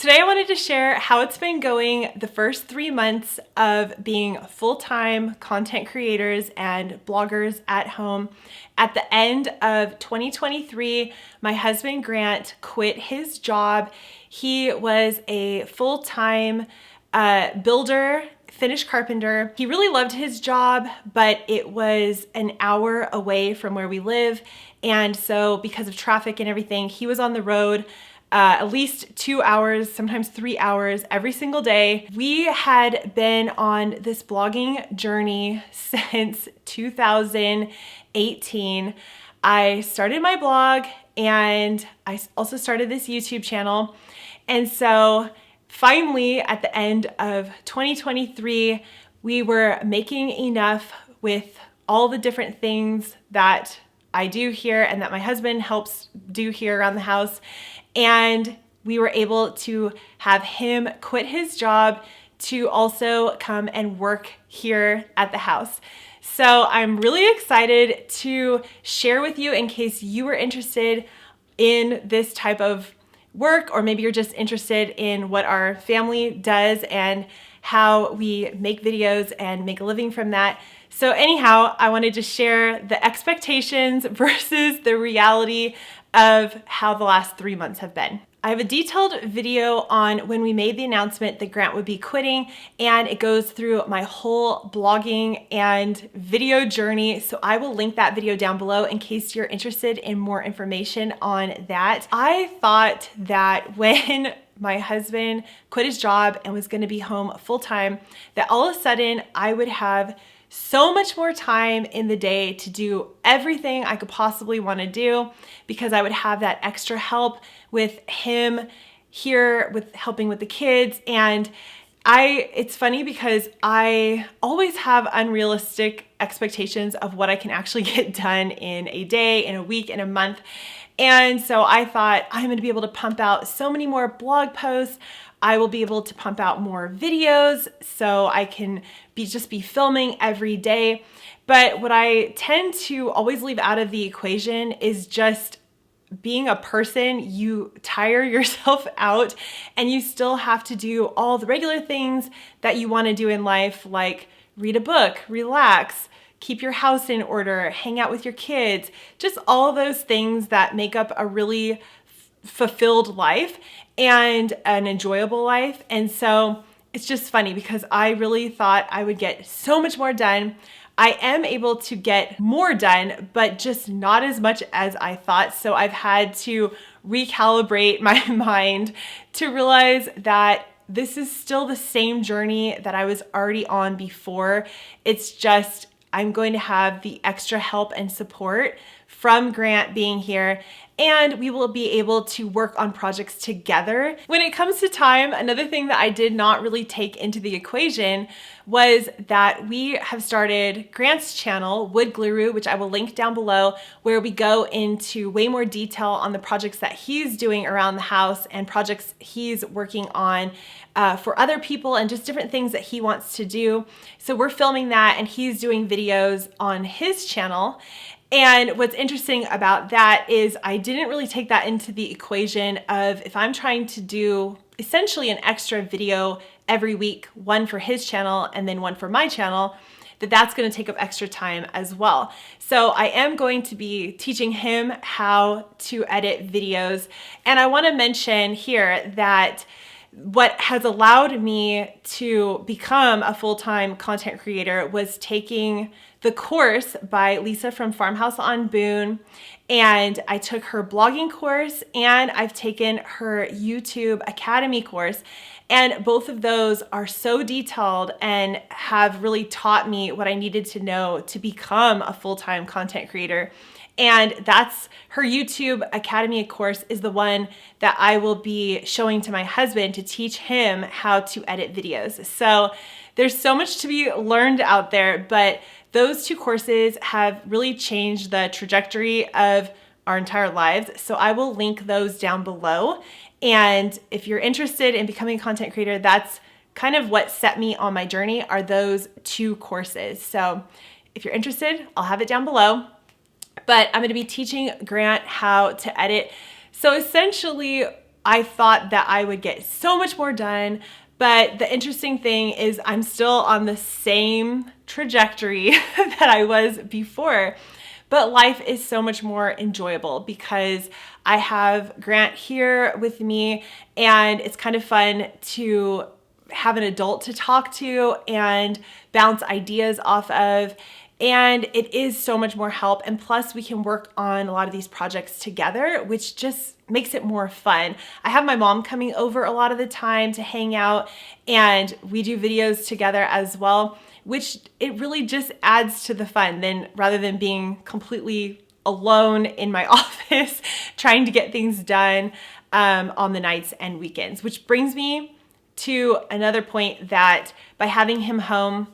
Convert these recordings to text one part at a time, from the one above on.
Today I wanted to share how it's been going the first 3 months of being full-time content creators and bloggers at home. At the end of 2023, my husband Grant quit his job. He was a full-time builder, finished carpenter. He really loved his job, but it was an hour away from where we live. And so because of traffic and everything, he was on the road at least 2 hours, sometimes 3 hours every single day. We had been on this blogging journey since 2018. I started my blog and I also started this YouTube channel. And so finally, at the end of 2023, we were making enough with all the different things that I do here and that my husband helps do here around the house. And we were able to have him quit his job to also come and work here at the house. So I'm really excited to share with you in case you were interested in this type of work, or maybe you're just interested in what our family does and how we make videos and make a living from that. So anyhow, I wanted to share the expectations versus the reality of how the last 3 months have been. I have a detailed video on when we made the announcement that Grant would be quitting, and it goes through my whole blogging and video journey. So I will link that video down below in case you're interested in more information on that. I thought that when my husband quit his job and was going to be home full time, that all of a sudden I would have so much more time in the day to do everything I could possibly want to do, because I would have that extra help with him here with helping with the kids. And it's funny because I always have unrealistic expectations of what I can actually get done in a day, in a week, in a month. And so I thought I'm going to be able to pump out so many more blog posts. I will be able to pump out more videos so I can just be filming every day. But what I tend to always leave out of the equation is just being a person. You tire yourself out and you still have to do all the regular things that you want to do in life, like read a book, relax, keep your house in order, hang out with your kids, just all those things that make up a really fulfilled life and an enjoyable life. And so it's just funny because I really thought I would get so much more done. I am able to get more done, but just not as much as I thought. So I've had to recalibrate my mind to realize that this is still the same journey that I was already on before. It's just I'm going to have the extra help and support from Grant being here, and we will be able to work on projects together. When it comes to time, another thing that I did not really take into the equation was that we have started Grant's channel, Wood Guru, which I will link down below, where we go into way more detail on the projects that he's doing around the house and projects he's working on for other people and just different things that he wants to do. So we're filming that and he's doing videos on his channel. And what's interesting about that is I didn't really take that into the equation of if I'm trying to do essentially an extra video every week, one for his channel and then one for my channel, that's going to take up extra time as well. So I am going to be teaching him how to edit videos. And I want to mention here that what has allowed me to become a full-time content creator was taking the course by Lisa from Farmhouse on Boone, and I took her blogging course and I've taken her YouTube Academy course, and both of those are so detailed and have really taught me what I needed to know to become a full-time content creator. And that's her YouTube Academy course is the one that I will be showing to my husband to teach him how to edit videos. So there's so much to be learned out there, but those two courses have really changed the trajectory of our entire lives. So I will link those down below. And if you're interested in becoming a content creator, that's kind of what set me on my journey, are those two courses. So if you're interested, I'll have it down below. But I'm going to be teaching Grant how to edit. So essentially I thought that I would get so much more done, but the interesting thing is I'm still on the same trajectory that I was before. But life is so much more enjoyable because I have Grant here with me, and it's kind of fun to have an adult to talk to and bounce ideas off of. And it is so much more help. And plus we can work on a lot of these projects together, which just makes it more fun. I have my mom coming over a lot of the time to hang out, and we do videos together as well, which it really just adds to the fun then rather than being completely alone in my office trying to get things done on the nights and weekends. Which brings me to another point, that by having him home,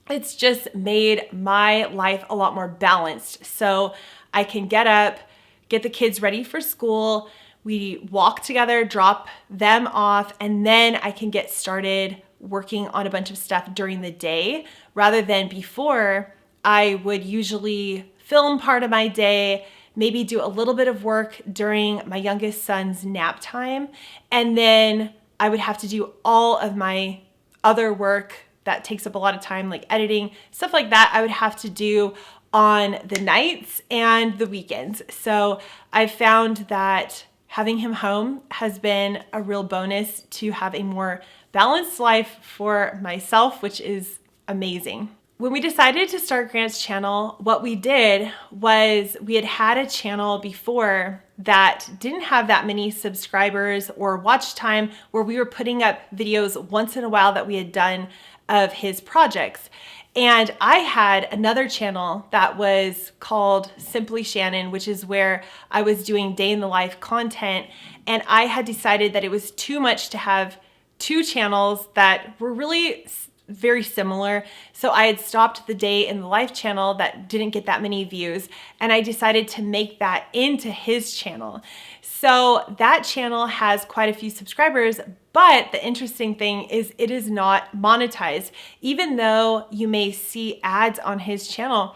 it's just made my life a lot more balanced. So I can get up, get the kids ready for school, we walk together, drop them off, and then I can get started working on a bunch of stuff during the day, rather than before I would usually film part of my day, maybe do a little bit of work during my youngest son's nap time, and then I would have to do all of my other work that takes up a lot of time, like editing, stuff like that, I would have to do on the nights and the weekends. So I've found that having him home has been a real bonus to have a more balanced life for myself, which is amazing. When we decided to start Grant's channel, what we did was we had a channel before that didn't have that many subscribers or watch time, where we were putting up videos once in a while that we had done of his projects. And I had another channel that was called Simply Shannon, which is where I was doing day in the life content. And I had decided that it was too much to have two channels that were really very similar. So I had stopped the day in the life channel that didn't get that many views, and I decided to make that into his channel. So that channel has quite a few subscribers, but the interesting thing is it is not monetized. Even though you may see ads on his channel,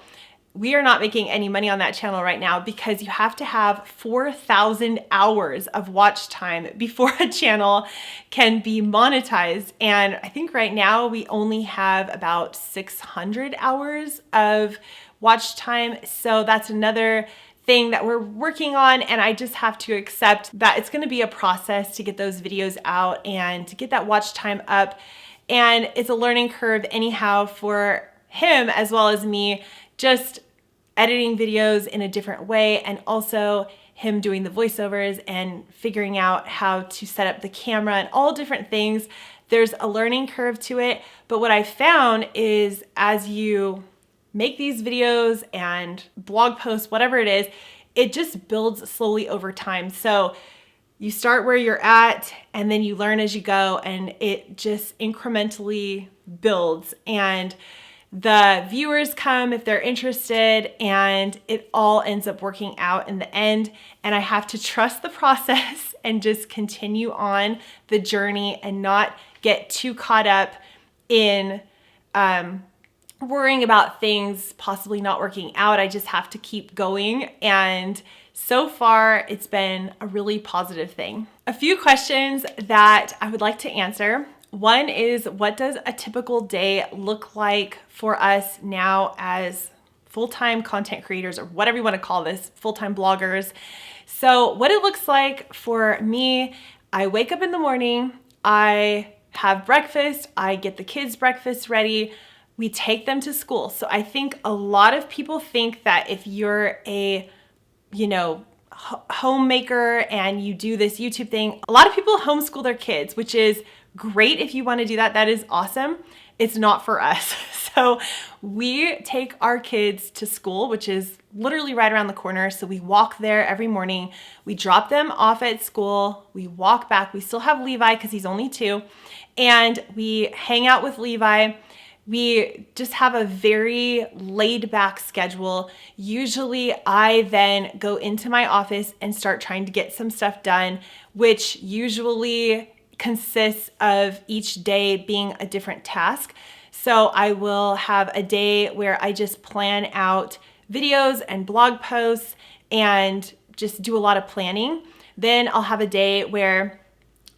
we are not making any money on that channel right now, because you have to have 4,000 hours of watch time before a channel can be monetized. And I think right now we only have about 600 hours of watch time. So that's another thing that we're working on, and I just have to accept that it's gonna be a process to get those videos out and to get that watch time up. And it's a learning curve anyhow for him as well as me, just editing videos in a different way, and also him doing the voiceovers and figuring out how to set up the camera and all different things. There's a learning curve to it, but what I found is as you make these videos and blog posts, whatever it is, it just builds slowly over time. So you start where you're at, and then you learn as you go, and it just incrementally builds. And the viewers come if they're interested, and it all ends up working out in the end. And I have to trust the process and just continue on the journey and not get too caught up in worrying about things possibly not working out. I just have to keep going. And so far, it's been a really positive thing. A few questions that I would like to answer. One is, what does a typical day look like for us now as full-time content creators, or whatever you want to call this, full-time bloggers? So what it looks like for me, I wake up in the morning, I have breakfast, I get the kids' breakfast ready, we take them to school. So I think a lot of people think that if you're a, homemaker and you do this YouTube thing, a lot of people homeschool their kids, which is great if you want to do that. That is awesome. It's not for us. So we take our kids to school, which is literally right around the corner. So we walk there every morning. We drop them off at school. We walk back. We still have Levi because he's only 2. And we hang out with Levi. We just have a very laid back schedule. Usually I then go into my office and start trying to get some stuff done, which usually consists of each day being a different task. So I will have a day where I just plan out videos and blog posts and just do a lot of planning. Then I'll have a day where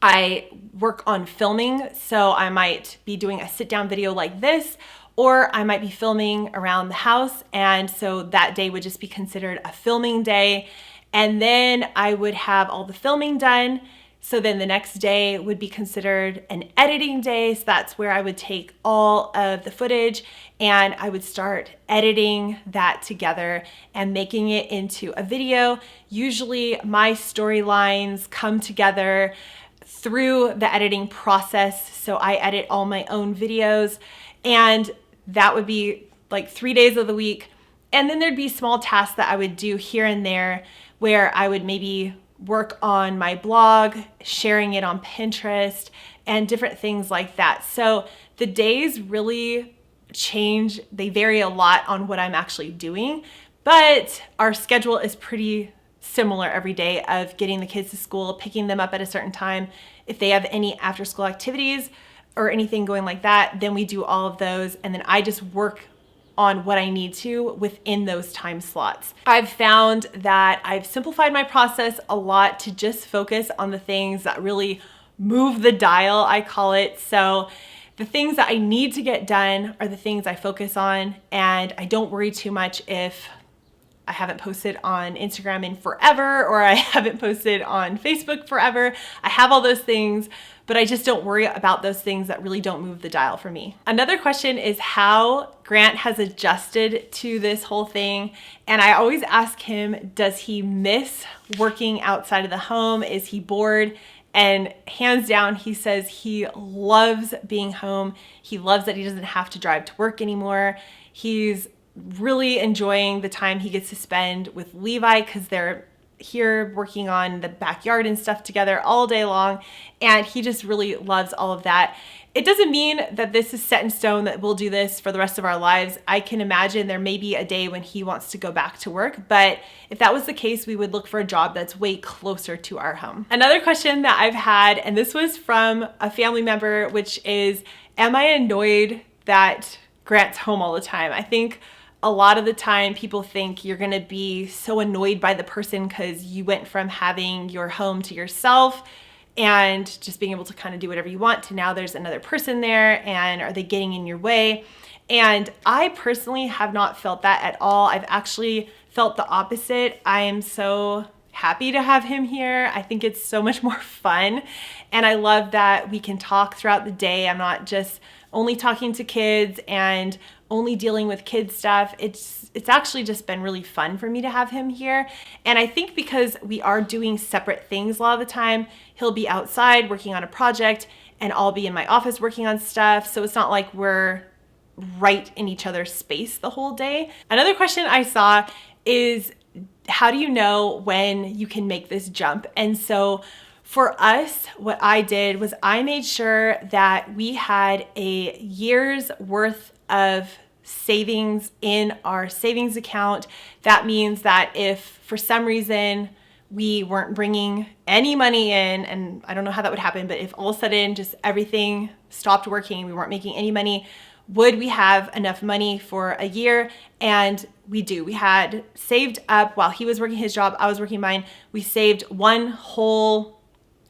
I work on filming. So I might be doing a sit down video like this, or I might be filming around the house. And so that day would just be considered a filming day. And then I would have all the filming done. So then the next day would be considered an editing day. So that's where I would take all of the footage and I would start editing that together and making it into a video. Usually my storylines come together through the editing process. So I edit all my own videos, and that would be like 3 days of the week. And then there'd be small tasks that I would do here and there where I would maybe work on my blog, sharing it on Pinterest, and different things like that. So the days really change. They vary a lot on what I'm actually doing, but our schedule is pretty similar every day of getting the kids to school, picking them up at a certain time. If they have any after school activities or anything going like that, then we do all of those. And then I just work on what I need to within those time slots. I've found that I've simplified my process a lot to just focus on the things that really move the dial, I call it. So the things that I need to get done are the things I focus on, and I don't worry too much if I haven't posted on Instagram in forever, or I haven't posted on Facebook forever. I have all those things, but I just don't worry about those things that really don't move the dial for me. Another question is how Grant has adjusted to this whole thing. And I always ask him, does he miss working outside of the home? Is he bored? And hands down, he says he loves being home. He loves that he doesn't have to drive to work anymore. He's really enjoying the time he gets to spend with Levi because they're here working on the backyard and stuff together all day long. And he just really loves all of that. It doesn't mean that this is set in stone, that we'll do this for the rest of our lives. I can imagine there may be a day when he wants to go back to work, but if that was the case, we would look for a job that's way closer to our home. Another question that I've had, and this was from a family member, which is, am I annoyed that Grant's home all the time? I think a lot of the time people think you're gonna be so annoyed by the person because you went from having your home to yourself and just being able to kind of do whatever you want to now there's another person there, and are they getting in your way? And I personally have not felt that at all. I've actually felt the opposite. I am so happy to have him here. I think it's so much more fun, and I love that we can talk throughout the day. I'm not just only talking to kids and only dealing with kids stuff. It's actually just been really fun for me to have him here. And I think because we are doing separate things a lot of the time, he'll be outside working on a project and I'll be in my office working on stuff. So it's not like we're right in each other's space the whole day. Another question I saw is, how do you know when you can make this jump? And so for us, what I did was I made sure that we had a year's worth of savings in our savings account. That means that if for some reason we weren't bringing any money in, and I don't know how that would happen, but if all of a sudden just everything stopped working, we weren't making any money, would we have enough money for a year? And we do. We had saved up while he was working his job, I was working mine. We saved one whole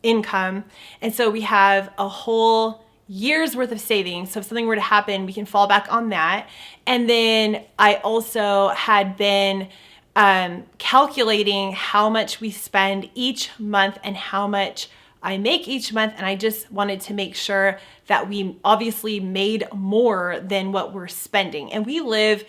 income. And so we have a whole year's worth of savings. So if something were to happen, we can fall back on that. And then I also had been calculating how much we spend each month and how much I make each month. And I just wanted to make sure that we obviously made more than what we're spending. And we live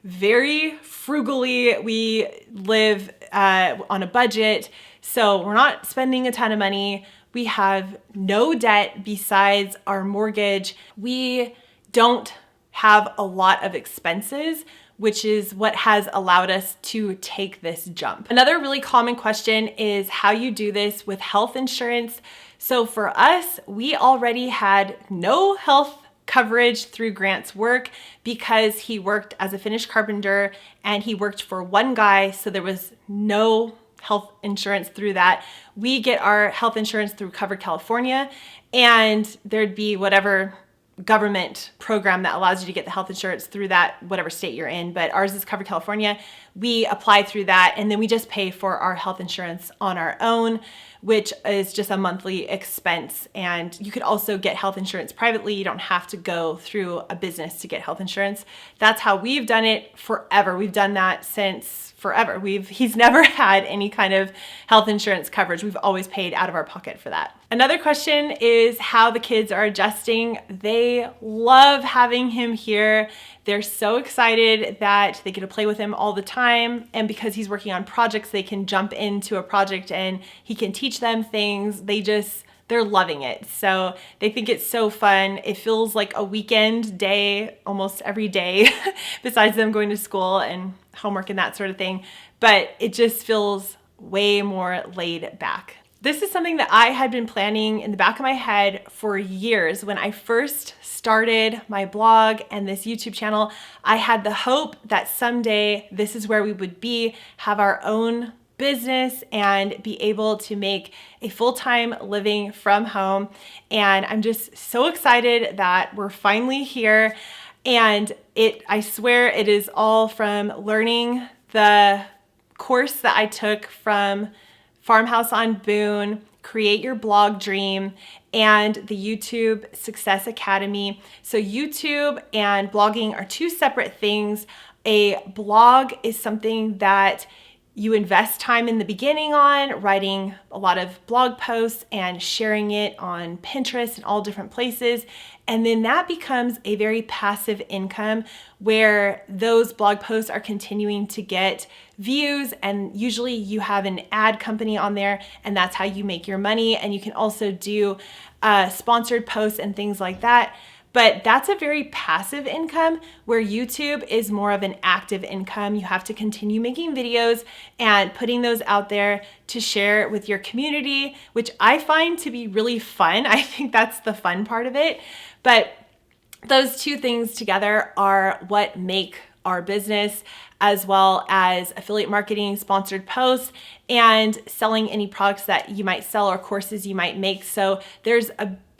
very frugally. We live on a budget. So we're not spending a ton of money. We have no debt besides our mortgage. We don't have a lot of expenses, which is what has allowed us to take this jump. Another really common question is how you do this with health insurance. So for us, we already had no health coverage through Grant's work because he worked as a finished carpenter and he worked for one guy. So there was no health insurance through that. We get our health insurance through Covered California, and there'd be whatever government program that allows you to get the health insurance through that, whatever state you're in, but ours is Covered California. we apply through that, and then we just pay for our health insurance on our own, which is just a monthly expense. And you could also get health insurance privately. You don't have to go through a business to get health insurance. That's how we've done it forever. We've done that since forever. He's never had any kind of health insurance coverage. We've always paid out of our pocket for that. Another question is how the kids are adjusting. They love having him here. They're so excited that they get to play with him all the time. And because he's working on projects, they can jump into a project and he can teach them things. They're loving it. So they think it's so fun. It feels like a weekend day almost every day, besides them going to school and homework and that sort of thing. But it just feels way more laid back. This is something that I had been planning in the back of my head for years. When I first started my blog and this YouTube channel, I had the hope that someday this is where we would be, have our own business and be able to make a full-time living from home. And I'm just so excited that we're finally here. And I swear it is all from learning the course that I took from Farmhouse on Boone, Create Your Blog Dream, and the YouTube Success Academy. So YouTube and blogging are two separate things. A blog is something that you invest time in the beginning on, writing a lot of blog posts and sharing it on Pinterest and all different places. And then that becomes a very passive income where those blog posts are continuing to get views, and usually you have an ad company on there, and that's how you make your money. And you can also do sponsored posts and things like that. But that's a very passive income, where YouTube is more of an active income. You have to continue making videos and putting those out there to share with your community, which I find to be really fun. I think that's the fun part of it. But those two things together are what make our business, as well as affiliate marketing, sponsored posts, and selling any products that you might sell or courses you might make. So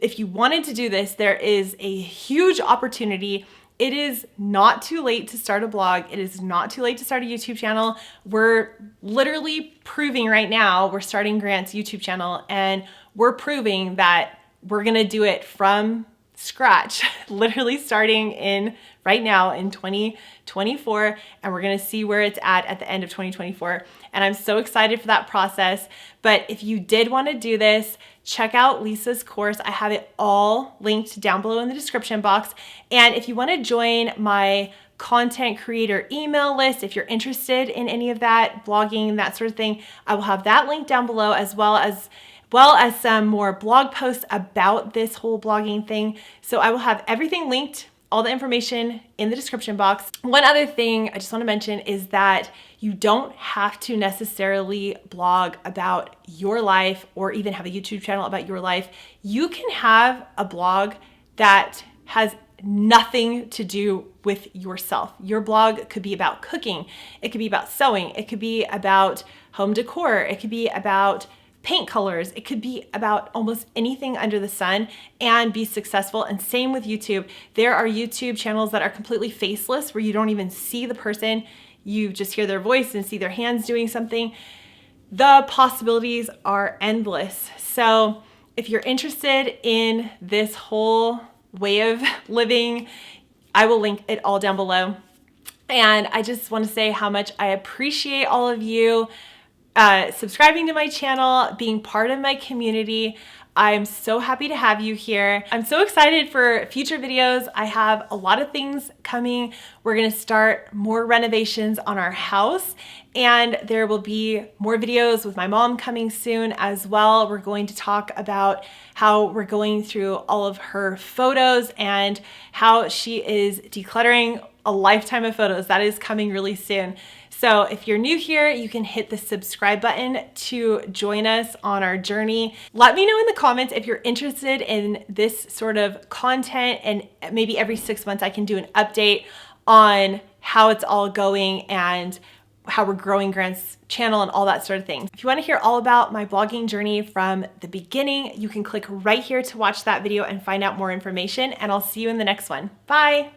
if you wanted to do this, there is a huge opportunity. It is not too late to start a blog. It is not too late to start a YouTube channel. We're literally proving right now, we're starting Grant's YouTube channel, and we're proving that we're gonna do it from scratch, literally starting right now in 2024, and we're gonna see where it's at the end of 2024. And I'm so excited for that process. But if you did wanna do this, check out Lisa's course. I have it all linked down below in the description box. And if you wanna join my content creator email list, if you're interested in any of that, blogging, that sort of thing, I will have that link down below, as well as some more blog posts about this whole blogging thing. So I will have everything linked, all the information in the description box. One other thing I just want to mention is that you don't have to necessarily blog about your life or even have a YouTube channel about your life. You can have a blog that has nothing to do with yourself. Your blog could be about cooking. It could be about sewing. It could be about home decor. It could be about paint colors. It could be about almost anything under the sun and be successful. And same with YouTube. There are YouTube channels that are completely faceless, where you don't even see the person. You just hear their voice and see their hands doing something. The possibilities are endless. So if you're interested in this whole way of living, I will link it all down below. And I just want to say how much I appreciate all of you subscribing to my channel, being part of my community. I'm so happy to have you here. I'm so excited for future videos. I have a lot of things coming. We're gonna start more renovations on our house, and there will be more videos with my mom coming soon as well. We're going to talk about how we're going through all of her photos and how she is decluttering a lifetime of photos. That is coming really soon. So if you're new here, you can hit the subscribe button to join us on our journey. Let me know in the comments if you're interested in this sort of content, and maybe every 6 months I can do an update on how it's all going and how we're growing Grant's channel and all that sort of thing. If you want to hear all about my blogging journey from the beginning, you can click right here to watch that video and find out more information, and I'll see you in the next one. Bye.